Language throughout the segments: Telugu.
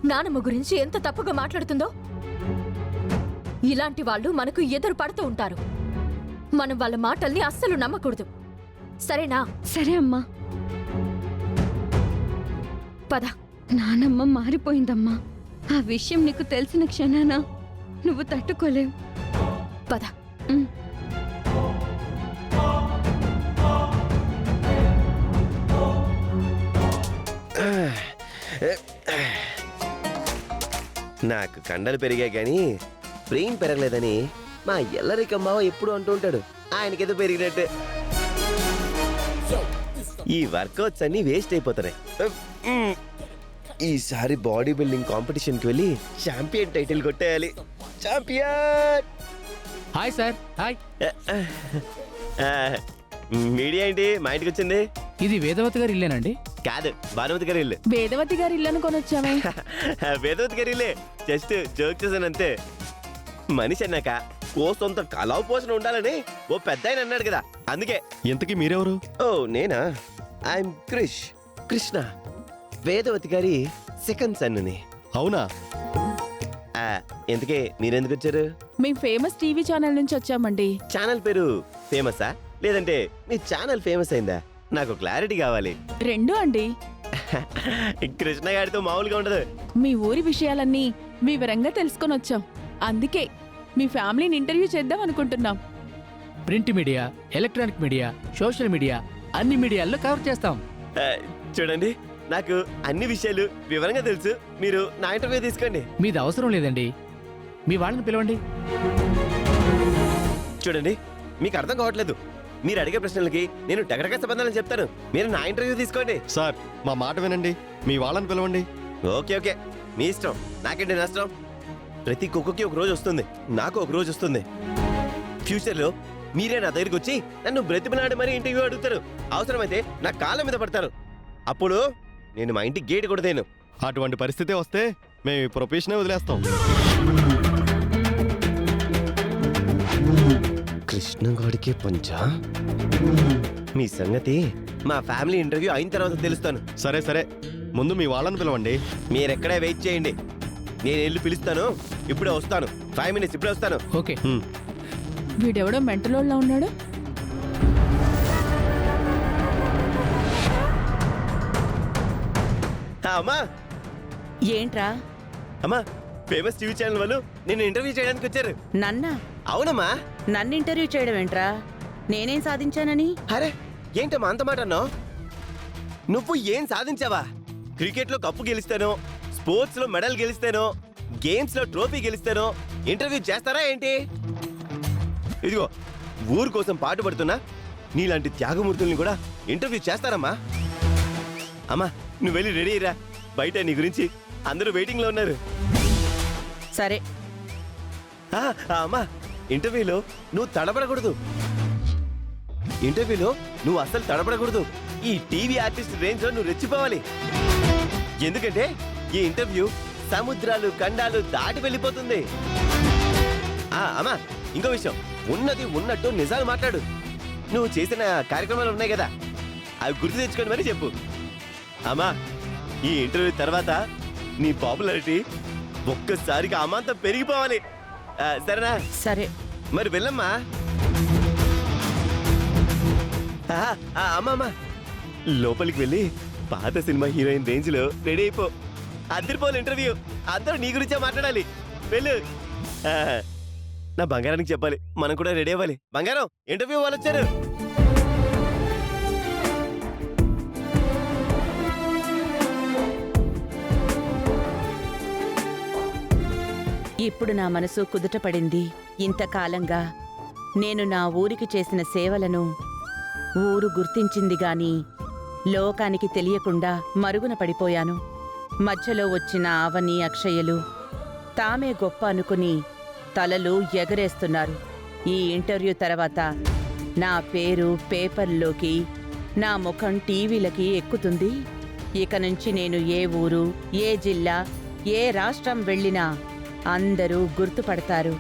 నానమ్మ గురించి ఎంత తప్పుగా మాట్లాడుతుందో. ఇలాంటి వాళ్ళు మనకు ఎదురు పడుతూ ఉంటారు. మనం వాళ్ళ మాటల్ని అస్సలు నమ్మకూడదు, సరేనా? సరే అమ్మా. పద. నానమ్మ మారిపోయిందమ్మా. ఆ విషయం నీకు తెలిసిన క్షణాన నువ్వు తట్టుకోలేవు. పద. నాకు కండలు పెరిగాయి కానీ బ్రెయిన్ పెరగలేదని మా ఎల్లరికం బావ ఎప్పుడు అంటూ ఉంటాడు. ఆయనకేదో పెరిగినట్టు. ఈ వర్కౌట్స్ అన్ని వేస్ట్ అయిపోతున్నాయి. ఈసారి బాడీ బిల్డింగ్ కాంపిటీషన్కి వెళ్ళి ఛాంపియన్ టైటిల్ కొట్టేయాలి. Champion. Hi sir. Hi. Media ఏంటి మా ఇంటికి వచ్చింది? ఇది వేదవతి గారి ఇల్లేనండి? కాదు, భానుమతి గారి ఇల్లు. వేదవతి గారి ఇల్లు అనుకొని వచ్చామే. వేదవతి గారి ఇల్లే. జస్ట్ జోక్ చేశానంతే. మనిషి అన్నాక ఓ సొంత కళావు పోషణ ఉండాలని ఓ పెద్ద ఆయన అన్నాడు కదా, అందుకే. ఇంతకీ మీరెవరు? ఓ నేనా? ఐఎమ్ కృష్ణ, వేదవతి గారి సెకండ్ సన్నుని. అవునా? ఎందుకే మీరెందుకు వచ్చారు? మేము ఫేమస్ టీవీ ఛానల్ నుంచి వచ్చామండి. ఛానల్ పేరు ఫేమసా లేదంటే మీ ఛానల్ ఫేమస్ అయిందా? నాకు క్లారిటీ కావాలి. రెండు అండి. కృష్ణ గారితో మామూలుగా ఉండదు. మీ ఊరి విషయాలన్నీ వివరంగా తెలుసుకొని వచ్చాం. అందుకే మీ ఫ్యామిలీని ఇంటర్వ్యూ చేద్దాం అనుకుంటున్నాం. Print media, electronic media, social media అన్ని మీడియాల్లో కవర్ చేస్తాం. చూడండి, నాకు అన్ని విషయాలు వివరంగా తెలుసు. మీరు నా ఇంటర్వ్యూ తీసుకోండి. మీది అవసరం లేదండి, మీ వాళ్ళని పిలవండి. చూడండి, మీకు అర్థం కావట్లేదు. మీరు అడిగే ప్రశ్నలకి నేను టగటగా సమాధానం చెప్తాను. మీరు నా ఇంటర్వ్యూ తీసుకోండి. సార్, మా మాట వినండి, మీ వాళ్ళని పిలవండి. ఓకే, మీ ఇష్టం. నాకేంటి నష్టం? ప్రతి కుక్కకి ఒక రోజు వస్తుంది, నాకు ఒక రోజు వస్తుంది. ఫ్యూచర్లో మీరే నా దగ్గరికి వచ్చి నన్ను బ్రతిమలాడి మరీ ఇంటర్వ్యూ అడుగుతారు. అవసరమైతే నా కాళ్ళ మీద పడతారు. అప్పుడు నేను మా ఇంటి గేట్ కొడతాను. అటువంటి పరిస్థితి వస్తే మేము ఈ ప్రొఫెషనే వదిలేస్తాం. కృష్ణగాడికే పంచా? మీ సంగతి మా ఫ్యామిలీ ఇంటర్వ్యూ అయిన తర్వాత తెలుస్తాను. సరే, ముందు మీ వాళ్ళని పిలవండి. మీరెక్కడే వెయిట్ చేయండి, నేను వెళ్ళి పిలుస్తాను. ఇప్పుడే వస్తాను. 5 minutes, ఇప్పుడే వస్తాను. ఓకే. వీడెవడో మెంటలోళ్ళ ఉన్నాడు. అమ్మా. ఏంట్రా? అమ్మా, ఫేమస్ టీవీ ఛానల్ వాళ్ళు నేను ఇంటర్వ్యూ చేయడానికి వచ్చారు. నన్నా? అవునమ్మా. నన్ను ఇంటర్వ్యూ చేయడం ఏంట్రా? నేనేం సాధించానని? అరే, ఏంటమ్మా అంత మాట అన్నావు? నువ్వు ఏం సాధించావా? క్రికెట్లో కప్పు గెలిస్తానో, స్పోర్ట్స్ లో మెడల్ గెలిస్తానో, గేమ్స్ లో ట్రోఫీ గెలిస్తానో ఇంటర్వ్యూ చేస్తారా ఏంటి? ఇదిగో, ఊరు కోసం పాటుపడుతున్నా నీలాంటి త్యాగమూర్తుల్ని కూడా ఇంటర్వ్యూ చేస్తారమ్మా. అమ్మా, నువ్వు వెళ్ళి రెడీ రా. బయట నీ గురించి అందరూ వెయిటింగ్ లో ఉన్నారు. సరే. అమ్మా, ఇంటర్వ్యూలో నువ్వు తడబడకూడదు. ఇంటర్వ్యూలో నువ్వు అస్సలు తడబడకూడదు. ఈ టీవీ ఆర్టిస్ట్ రేంజ్ లో నువ్వు రెచ్చిపోవాలి. ఎందుకంటే ఈ ఇంటర్వ్యూ సముద్రాలు ఖండాలు దాటి వెళ్ళిపోతుంది. అమ్మా, ఇంకో విషయం, ఉన్నది ఉన్నట్టు నిజాలు మాట్లాడు. నువ్వు చేసిన కార్యక్రమాలు ఉన్నాయి కదా, అవి గుర్తు తెచ్చుకొని మరి చెప్పు. అమ్మా, ఈ ఇంటర్వ్యూ తర్వాత నీ పాపులారిటీ ఒక్కసారిగా అమాంతం పెరిగిపోవాలి. సరేనా? సరే. మరి వెళ్ళమ్మా. అమ్మా, లోపలికి వెళ్ళి పాత సినిమా హీరోయిన్ రేంజ్ లో రెడీ అయిపో. అద్దరిపోవాలి ఇంటర్వ్యూ. అందరూ నీ గురించే మాట్లాడాలి. వెళ్ళు. నా బంగారానికి చెప్పాలి, మనం కూడా రెడీ అవ్వాలి. బంగారం, ఇంటర్వ్యూ వాళ్ళు వచ్చారు. ఇప్పుడు నా మనసు కుదుటపడింది. ఇంతకాలంగా నేను నా ఊరికి చేసిన సేవలను ఊరు గుర్తించింది గాని లోకానికి తెలియకుండా మరుగున పడిపోయాను. మధ్యలో వచ్చిన ఆవని, అక్షయలు తామే గొప్ప అనుకుని తలలు ఎగరేస్తున్నారు. ఈ ఇంటర్వ్యూ తర్వాత నా పేరు పేపర్లోకి, నా ముఖం టీవీలకి ఎక్కుతుంది. ఇక నుంచి నేను ఏ ఊరు, ఏ జిల్లా, ఏ రాష్ట్రం వెళ్ళినా అందరూ గుర్తుపడతారు.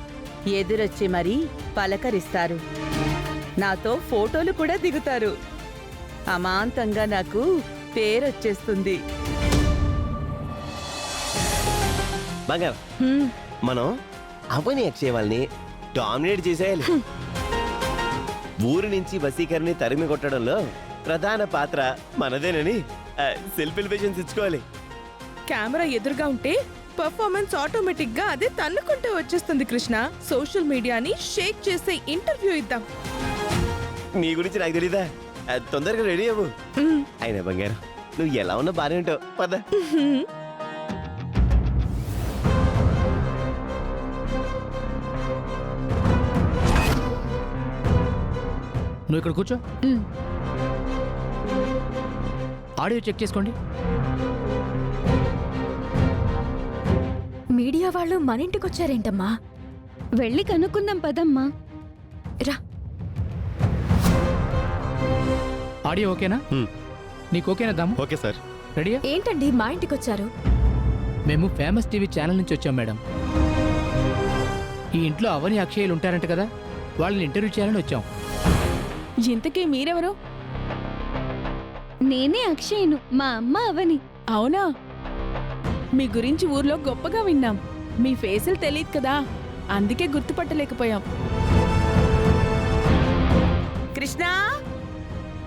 ఎదురొచ్చి మరీ పలకరిస్తారు. నాతో ఫోటోలు కూడా దిగుతారు. అమాంతంగా నాకు పేరొచ్చేస్తుంది. బంగారం మనం అవని అక్షయ్ వాళ్ళని డామినేట్ చేసేయాలి. ఊరి నుంచి వసీకరణని తరిమి కొట్టడంలో ప్రధాన పాత్ర మనదేనని సెల్ఫ్ ఎలివేషన్స్ ఇచ్చుకోవాలి. కెమెరా ఎదురుగా ఉంటే పర్ఫార్మెన్స్ ఆటోమేటిక్ గా అదే తన్నుకుంటూ వచ్చేస్తుంది కృష్ణ. సోషల్ మీడియాని షేక్ చేసే ఇంటర్వ్యూ ఇద్దాం. నీ గురించి నాకు తెలీదా? తొందరగా రెడీ అవ్వు. అయినా బంగారం నువ్వు ఎలా ఉన్నా బానే ఉంటావు. పద. నువ్వు ఇక్కడ కూర్చో. ఆడియో చెక్ చేసుకోండి. మీడియా వాళ్ళు మన ఇంటికి వచ్చారేంటమ్మా? వెళ్ళి కనుక్కుందాం పదమ్మా. రా. ఆడియో ఓకేనా? నీకు ఓకేనా దాము? Okay sir. రెడీయా? ఏంటండి మా ఇంటికి వచ్చారు? మేము ఫేమస్ టీవీ ఛానల్ నుంచి వచ్చాం మేడం. ఈ ఇంట్లో అవని అక్షయలు ఉంటారంట కదా, వాళ్ళని ఇంటర్వ్యూ చేయాలని వచ్చాం. ఇంతకీ మీరెవరు? నేనే అక్షయ్ను, మా అమ్మ అవని. అవునా? మీ గురించి ఊర్లో గొప్పగా విన్నాం. మీ ఫేసులు తెలియదు కదా, అందుకే గుర్తుపట్టలేకపోయాం. కృష్ణ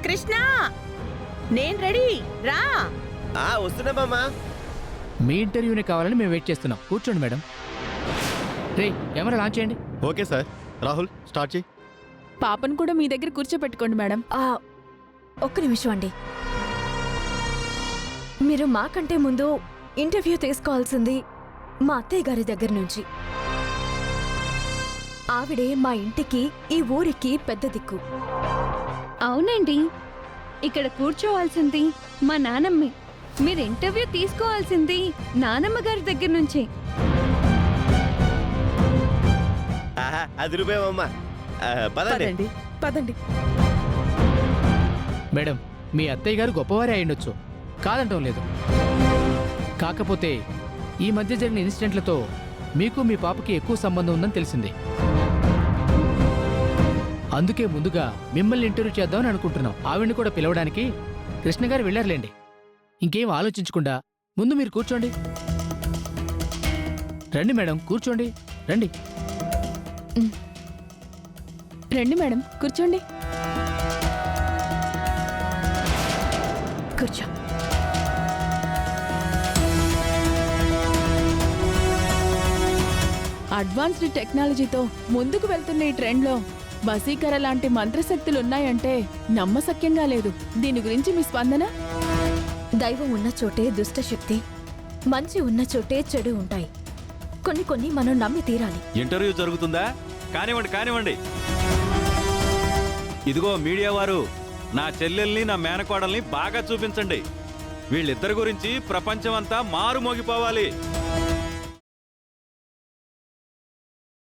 కృష్ణ నేను రెడీ రా. వస్తున్నామమ్మా. మీ ఇంటర్వ్యూనే కావాలని మేము వెయిట్ చేస్తున్నాం. కూర్చోండి మేడం. రే కెమెరా లాంచ్ చేయండి. Okay sir. రాహుల్ స్టార్ట్ చేయి. పాపను కూడా మీ దగ్గర కూర్చోపెట్టుకోండి మేడం. ఒక్క నిమిషం అండి. మీరు మాకంటే ముందు ఇంటర్వ్యూ తీసుకోవాల్సింది మా అత్తయ్య గారి దగ్గర నుంచి. ఆవిడే మా ఇంటికి ఈ ఊరికి పెద్ద దిక్కు. అవునండి, ఇక్కడ కూర్చోవాల్సింది మా నానమ్మే. మీరు ఇంటర్వ్యూ తీసుకోవాల్సింది నానమ్మ గారి దగ్గర నుంచే. అది రూపాయమ్మా. పదండి. పదండి పదండి. మేడం, మీ అత్తయ్య గారు గొప్పవారే అయ్యుండొచ్చు, కాదంటం లేదు. కాకపోతే ఈ మధ్య జరిగిన ఇన్సిడెంట్లతో మీకు మీ పాపకి ఎక్కువ సంబంధం ఉందని తెలిసింది. అందుకే ముందుగా మిమ్మల్ని ఇంటర్వ్యూ చేద్దామని అనుకుంటున్నాం. ఆవిడ్ని కూడా పిలవడానికి కృష్ణ గారు వెళ్ళారులేండి. ఇంకేం ఆలోచించకుండా ముందు మీరు కూర్చోండి. రండి మేడం, కూర్చోండి. రండి. రండి మేడం, కూర్చోండి. కూర్చో. అడ్వాన్స్డ్ టెక్నాలజీతో ముందుకు వెళ్తున్న ఈ ట్రెండ్లో వసీకర లాంటి మంత్రశక్తులున్నాయంటే నమ్మశక్యంగా లేదు. దీని గురించి మీ స్పందన? దైవం ఉన్న చోటే దుష్టశక్తి, మంచి ఉన్న చోటే చెడు ఉంటాయి. కొన్ని మనం నమ్మి తీరాలి. ఇంటర్వ్యూ జరుగుతుందా? కానివ్వండి కానివ్వండి. ఇదిగో మీడియా వారు, నా చెల్లెల్ని నా మేనకోడల్ని బాగా చూపించండి. వీళ్ళిద్దరి గురించి ప్రపంచమంతా మారుమోగిపోవాలి.